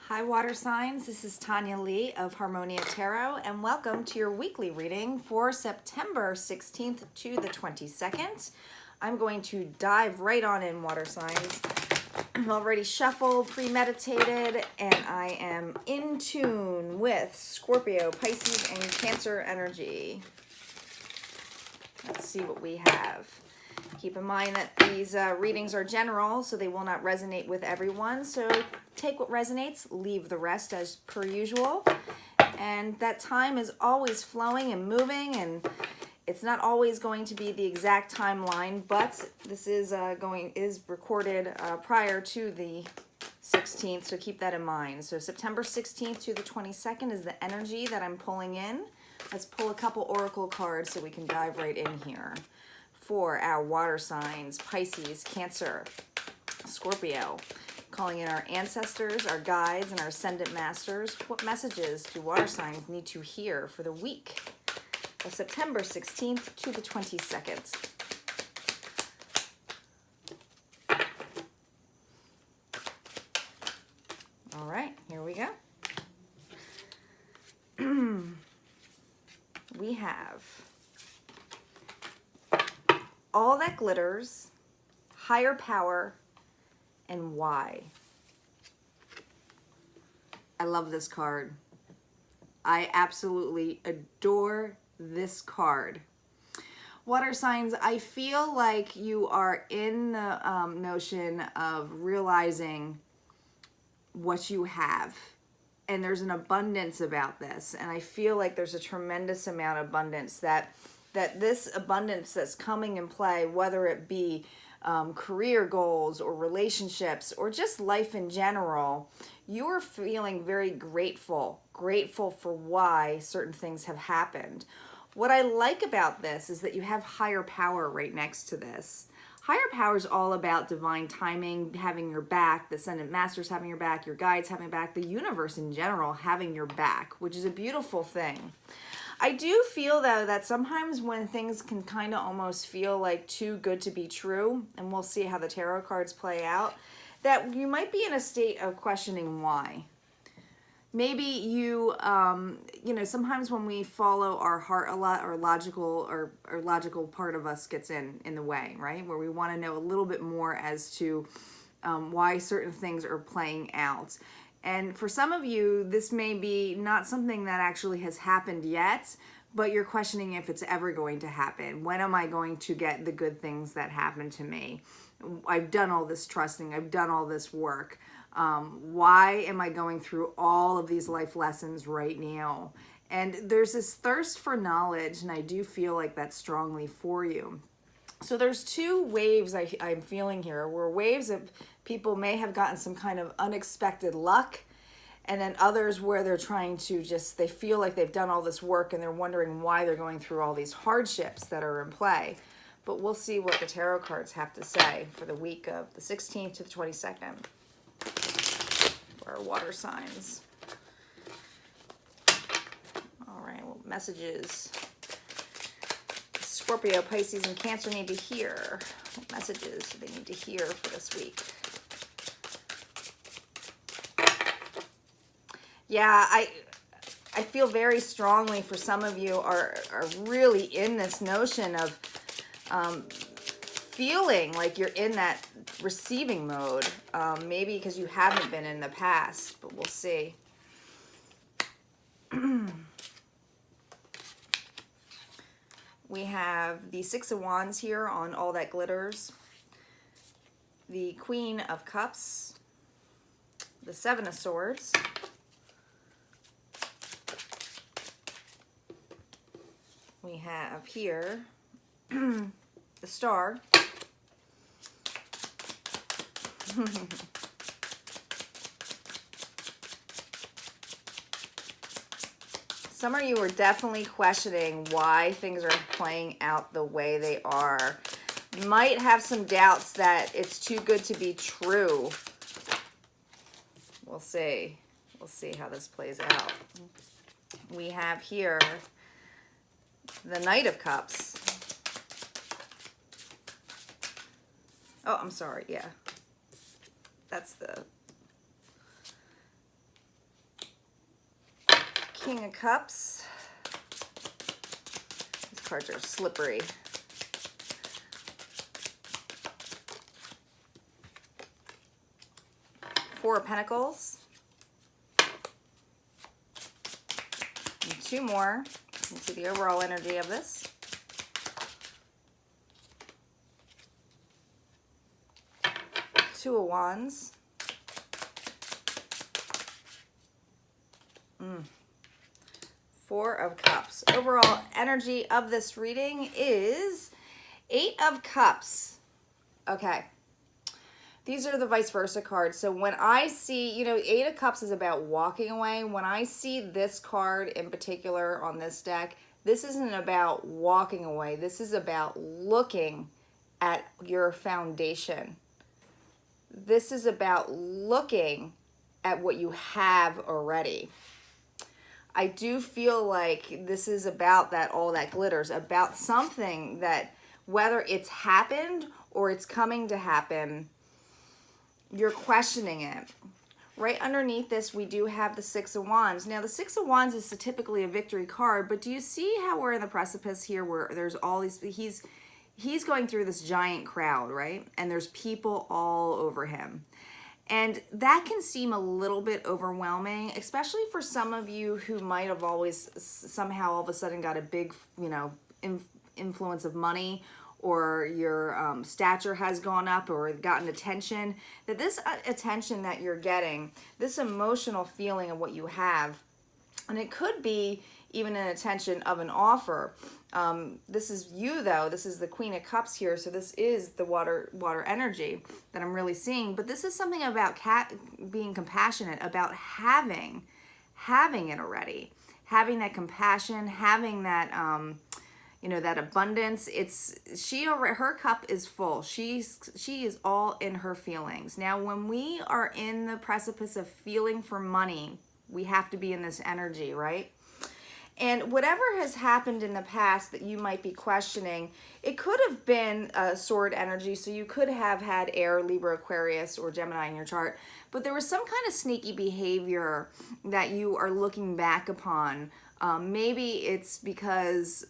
Hi water signs, this is Tanya Lee of Harmonia Tarot and welcome to your weekly reading for September 16th to the 22nd. I'm going to dive right on in water signs. I'm already shuffled, premeditated, and I am in tune with Scorpio, Pisces, and Cancer energy. Let's see what we have. Keep in mind that these readings are general, so they will not resonate with everyone. So take what resonates, leave the rest as per usual. And that time is always flowing and moving, and it's not always going to be the exact timeline, but this is recorded prior to the 16th, so keep that in mind. So September 16th to the 22nd is the energy that I'm pulling in. Let's pull a couple oracle cards so we can dive right in here. For our water signs, Pisces, Cancer, Scorpio, calling in our ancestors, our guides, and our ascendant masters. What messages do water signs need to hear for the week of September 16th to the 22nd? All right, here we go. We have all that glitters, higher power, and why. I love this card. I absolutely adore this card. Water signs, I feel like you are in the notion of realizing what you have. And there's an abundance about this. And I feel like there's a tremendous amount of abundance that this abundance that's coming in play, whether it be career goals or relationships or just life in general, you are feeling very grateful for why certain things have happened. What I like about this is that you have higher power right next to this. Higher power is all about divine timing, having your back, the ascendant masters having your back, your guides having your back, the universe in general having your back, which is a beautiful thing. I do feel, though, that sometimes when things can kind of almost feel like too good to be true, and we'll see how the tarot cards play out, that you might be in a state of questioning why. Maybe you, sometimes when we follow our heart a lot, our logical part of us gets in the way, right? Where we want to know a little bit more as to why certain things are playing out. And for some of you, this may be not something that actually has happened yet, but you're questioning if it's ever going to happen. When am I going to get the good things that happen to me? I've done all this trusting. I've done all this work. Why am I going through all of these life lessons right now? And there's this thirst for knowledge, and I do feel like that's strongly for you. So there's two waves I'm feeling here, where waves of people may have gotten some kind of unexpected luck, and then others where they're trying to they feel like they've done all this work and they're wondering why they're going through all these hardships that are in play. But we'll see what the tarot cards have to say for the week of the 16th to the 22nd for our water signs. All right, well, messages Scorpio, Pisces, and Cancer need to hear. What messages do they need to hear for this week? Yeah, I feel very strongly for some of you are really in this notion of feeling like you're in that receiving mode. Maybe because you haven't been in the past, but we'll see. We have the Six of Wands here on All That Glitters, the Queen of Cups, the Seven of Swords, we have here the Star, Some of you are definitely questioning why things are playing out the way they are. You might have some doubts that it's too good to be true. We'll see. We'll see how this plays out. We have here the Knight of Cups. Oh, I'm sorry. Yeah. That's the King of Cups. These cards are slippery. Four of Pentacles. And two more into the overall energy of this. Two of Wands. Four of Cups. Overall energy of this reading is Eight of Cups. Okay. These are the vice versa cards. So when I see, you know, Eight of Cups is about walking away. When I see this card in particular on this deck, this isn't about walking away. This is about looking at your foundation. This is about looking at what you have already. I do feel like this is about that, all that glitters, about something that, whether it's happened or it's coming to happen, you're questioning it. Right underneath this, we do have the Six of Wands. Now, the Six of Wands is typically a victory card, but do you see how we're in the precipice here where there's all these, he's going through this giant crowd, right? And there's people all over him. And that can seem a little bit overwhelming, especially for some of you who might have always somehow all of a sudden got a big, you know, influence of money, or your stature has gone up or gotten attention. That this attention that you're getting, this emotional feeling of what you have, and it could be even an attention of an offer. This is you though, this is the Queen of Cups here, so this is the water energy that I'm really seeing. But this is something about being compassionate, about having it already, having that compassion, having that you know, that abundance. Her cup is full. She is all in her feelings. Now, when we are in the precipice of feeling for money, we have to be in this energy, right? And whatever has happened in the past that you might be questioning, it could have been a sword energy, so you could have had air, Libra, Aquarius, or Gemini in your chart, but there was some kind of sneaky behavior that you are looking back upon. Maybe it's because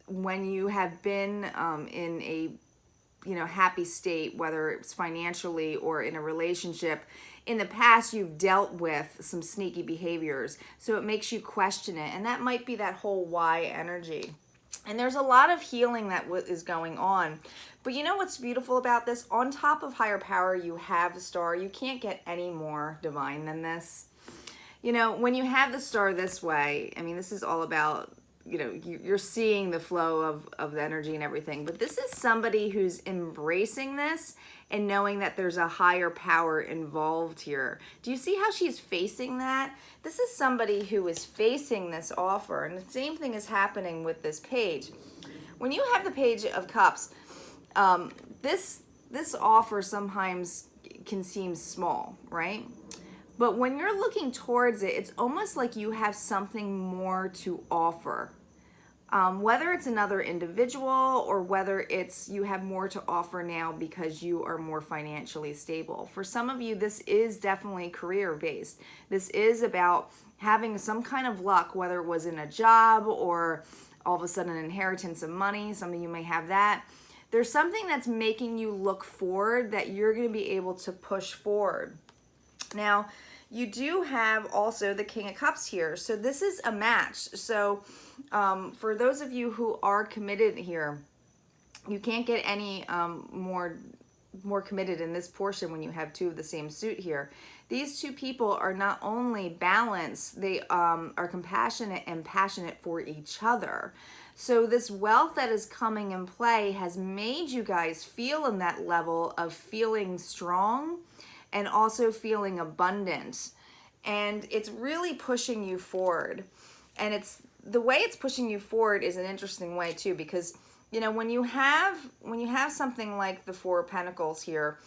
when you have been in a, you know, happy state, whether it's financially or in a relationship, in the past you've dealt with some sneaky behaviors, so it makes you question it, and that might be that whole why energy. And there's a lot of healing that is going on. But you know what's beautiful about this? On top of higher power, you have the star. You can't get any more divine than this. You know, when you have the star this way, I mean, this is all about, you know, you're seeing the flow of the energy and everything. But this is somebody who's embracing this and knowing that there's a higher power involved here. Do you see how she's facing that? This is somebody who is facing this offer. And the same thing is happening with this page. When you have the Page of Cups, this offer sometimes can seem small, right? But when you're looking towards it, it's almost like you have something more to offer. Whether it's another individual or whether it's you have more to offer now because you are more financially stable. For some of you, this is definitely career-based. This is about having some kind of luck, whether it was in a job or all of a sudden an inheritance of money. Some of you may have that. There's something that's making you look forward that you're going to be able to push forward. Now, you do have also the King of Cups here. So this is a match. So for those of you who are committed here, you can't get any more committed in this portion when you have two of the same suit here. These two people are not only balanced, they are compassionate and passionate for each other. So this wealth that is coming in play has made you guys feel in that level of feeling strong and also feeling abundant. And it's really pushing you forward. And it's the way it's pushing you forward is an interesting way too, because you know, when you have something like the Four of Pentacles here,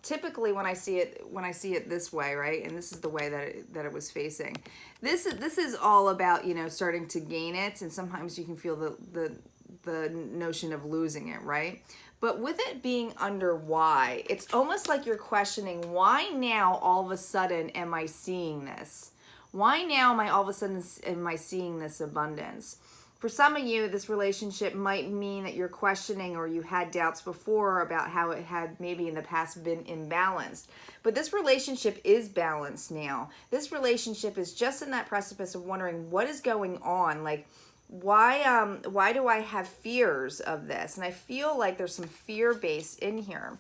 typically when I see it this way, right, and this is the way that it was facing. This is all about, you know, starting to gain it, and sometimes you can feel the notion of losing it, right? But with it being under why, it's almost like you're questioning, why now all of a sudden am I seeing this? Why now am I all of a sudden am I seeing this abundance? For some of you, this relationship might mean that you're questioning or you had doubts before about how it had maybe in the past been imbalanced. But this relationship is balanced now. This relationship is just in that precipice of wondering what is going on. Like, why do I have fears of this? And I feel like there's some fear base in here.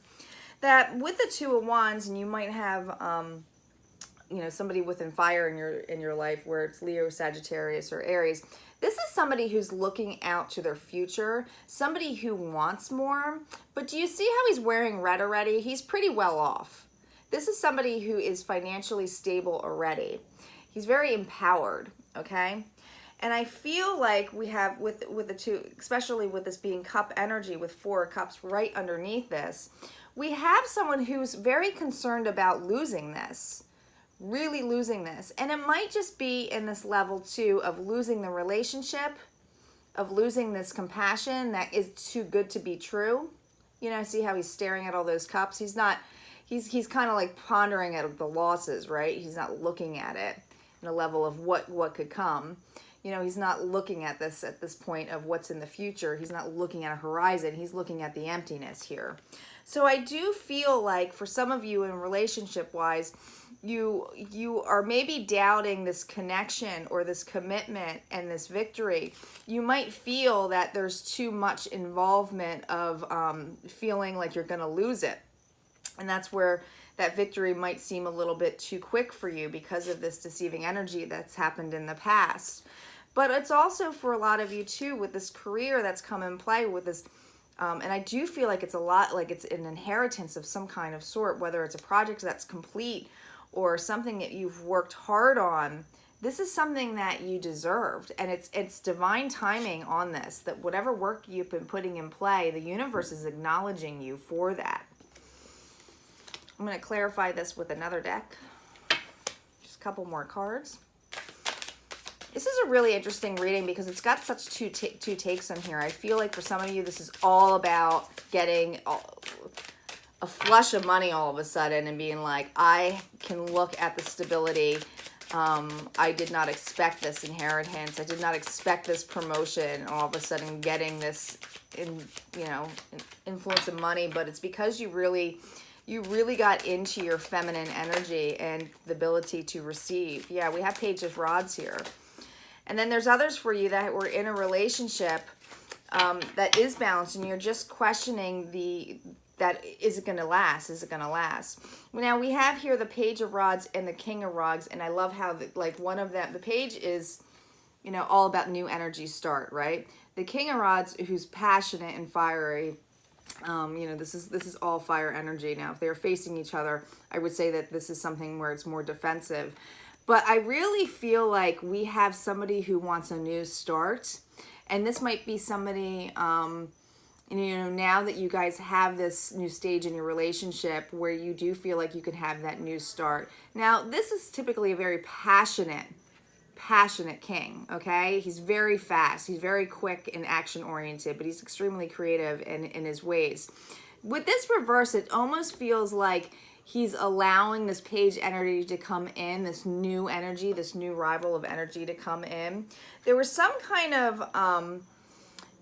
That with the Two of Wands, and you might have somebody within fire in your life where it's Leo, Sagittarius, or Aries. This is somebody who's looking out to their future, somebody who wants more. But do you see how he's wearing red already? He's pretty well off. This is somebody who is financially stable already. He's very empowered, okay? And I feel like we have with the two, especially with this being cup energy with 4 cups right underneath this, we have someone who's very concerned about losing this. Really losing this. And it might just be in this level too of losing the relationship, of losing this compassion that is too good to be true. You know, see how he's staring at all those cups? He's kind of like pondering at the losses, right? He's not looking at it in a level of what could come. You know, he's not looking at this point of what's in the future. He's not looking at a horizon. He's looking at the emptiness here. So I do feel like for some of you in relationship wise, you are maybe doubting this connection or this commitment and this victory. You might feel that there's too much involvement of feeling like you're going to lose it. And that's where that victory might seem a little bit too quick for you because of this deceiving energy that's happened in the past. But it's also for a lot of you too with this career that's come in play with this. And I do feel like it's a lot like it's an inheritance of some kind of sort, whether it's a project that's complete or something that you've worked hard on. This is something that you deserved, and it's divine timing on this, that whatever work you've been putting in play, the universe is acknowledging you for that. I'm going to clarify this with another deck. Just a couple more cards. This is a really interesting reading because it's got such two takes on here. I feel like for some of you, this is all about getting a flush of money all of a sudden and being like, I can look at the stability. I did not expect this inheritance. I did not expect this promotion. All of a sudden getting this influence of money, but it's because you really got into your feminine energy and the ability to receive. Yeah, we have Page of Rods here. And then there's others for you that were in a relationship that is balanced, and you're just questioning is it going to last? Is it going to last? Now we have here the Page of Rods and the King of Rods, and I love how one of them, the Page is, all about new energy start, right? The King of Rods, who's passionate and fiery, this is all fire energy. Now, if they're facing each other, I would say that this is something where it's more defensive. But I really feel like we have somebody who wants a new start, and this might be somebody. Now that you guys have this new stage in your relationship where you do feel like you can have that new start. Now, this is typically a very passionate king, okay? He's very fast. He's very quick and action-oriented, but he's extremely creative in his ways. With this reverse, it almost feels like he's allowing this Page energy to come in, this new energy, this new rival of energy to come in. There was some kind of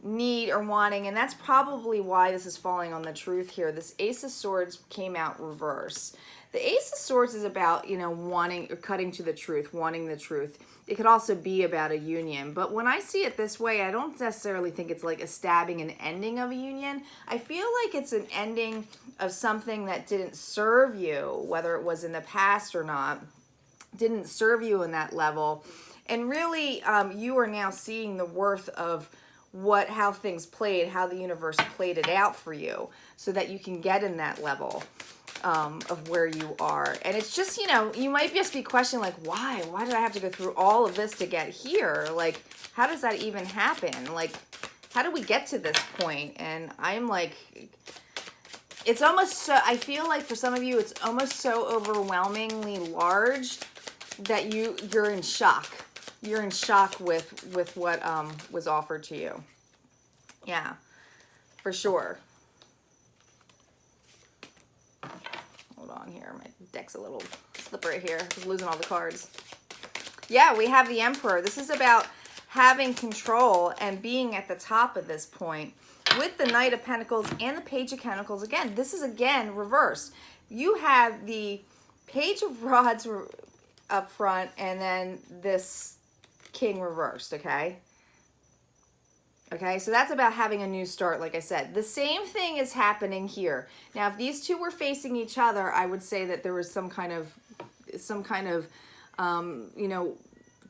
need or wanting, and that's probably why this is falling on the Truth here. This Ace of Swords came out reverse. The Ace of Swords is about, wanting or cutting to the truth, wanting the truth. It could also be about a union, but when I see it this way, I don't necessarily think it's like a stabbing and ending of a union. I feel like it's an ending of something that didn't serve you, whether it was in the past or not, didn't serve you in that level. And really, you are now seeing the worth of how things played, how the universe played it out for you so that you can get in that level of where you are. And it's just, you might just be questioning like, why did I have to go through all of this to get here? Like, how does that even happen? Like, how do we get to this point? And I'm like, it's almost so, I feel like for some of you, it's almost so overwhelmingly large that you're in shock. You're in shock with what was offered to you. Yeah, for sure. Hold on here. My deck's a little slippery here. I'm losing all the cards. Yeah, we have the Emperor. This is about having control and being at the top of this point. With the Knight of Pentacles and the Page of Pentacles, again, this is again reversed. You have the Page of Rods up front and then this King reversed, okay? Okay, so that's about having a new start, like I said. The same thing is happening here. Now, if these two were facing each other, I would say that there was some kind of you know,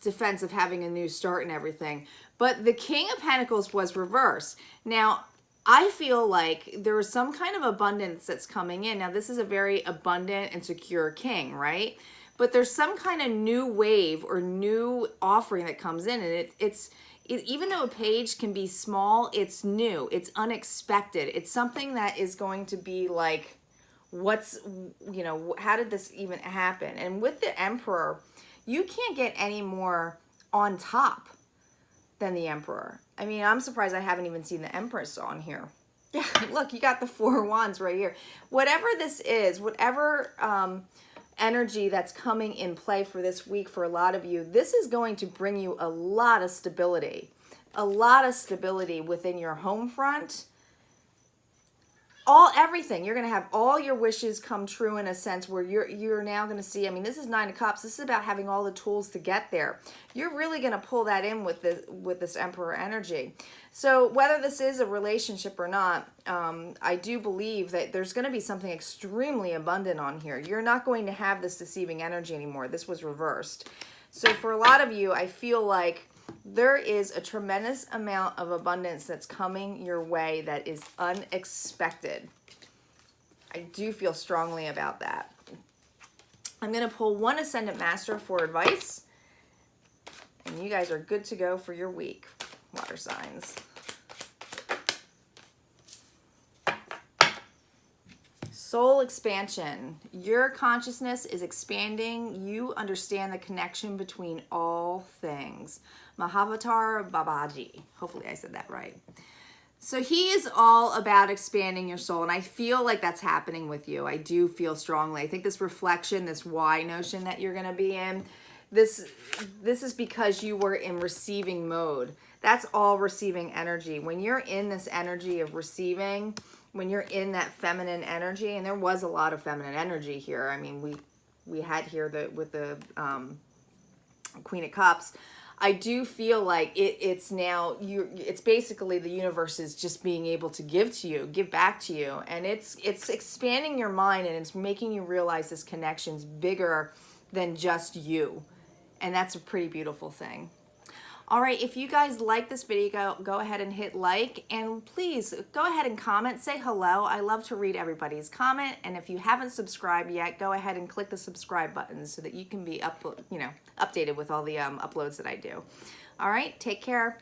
defense of having a new start and everything. But the King of Pentacles was reversed. Now, I feel like there is some kind of abundance that's coming in. Now, this is a very abundant and secure king, right? But there's some kind of new wave or new offering that comes in. And even though a page can be small, it's new. It's unexpected. It's something that is going to be like, what's, you know, how did this even happen? And with the Emperor, you can't get any more on top than the Emperor. I mean, I'm surprised I haven't even seen the Empress on here. Yeah, look, you got the Four of Wands right here. Whatever this is, whatever energy that's coming in play for this week for a lot of you, this is going to bring you a lot of stability. A lot of stability within your home front. Everything. You're going to have all your wishes come true in a sense where you're now going to see, I mean, this is Nine of Cups. This is about having all the tools to get there. You're really going to pull that in with this Emperor energy. So whether this is a relationship or not, I do believe that there's going to be something extremely abundant on here. You're not going to have this deceiving energy anymore. This was reversed. So for a lot of you, I feel like there is a tremendous amount of abundance that's coming your way that is unexpected. I do feel strongly about that. I'm going to pull one Ascendant Master for advice. And you guys are good to go for your week, water signs. Soul expansion. Your consciousness is expanding. You understand the connection between all things. Mahavatar Babaji. Hopefully I said that right. So he is all about expanding your soul. And I feel like that's happening with you. I do feel strongly. I think this reflection, this why notion that you're going to be in, this is because you were in receiving mode. That's all receiving energy. When you're in this energy of receiving, when you're in that feminine energy, and there was a lot of feminine energy here. I mean, we had here with the Queen of Cups. I do feel like it's now it's basically the universe is just being able to give back to you, and it's expanding your mind, and it's making you realize this connection's bigger than just you, and that's a pretty beautiful thing. All right, if you guys like this video, go ahead and hit like, and please go ahead and comment, say hello. I love to read everybody's comment, and if you haven't subscribed yet, go ahead and click the subscribe button so that you can be updated with all the uploads that I do. All right, take care.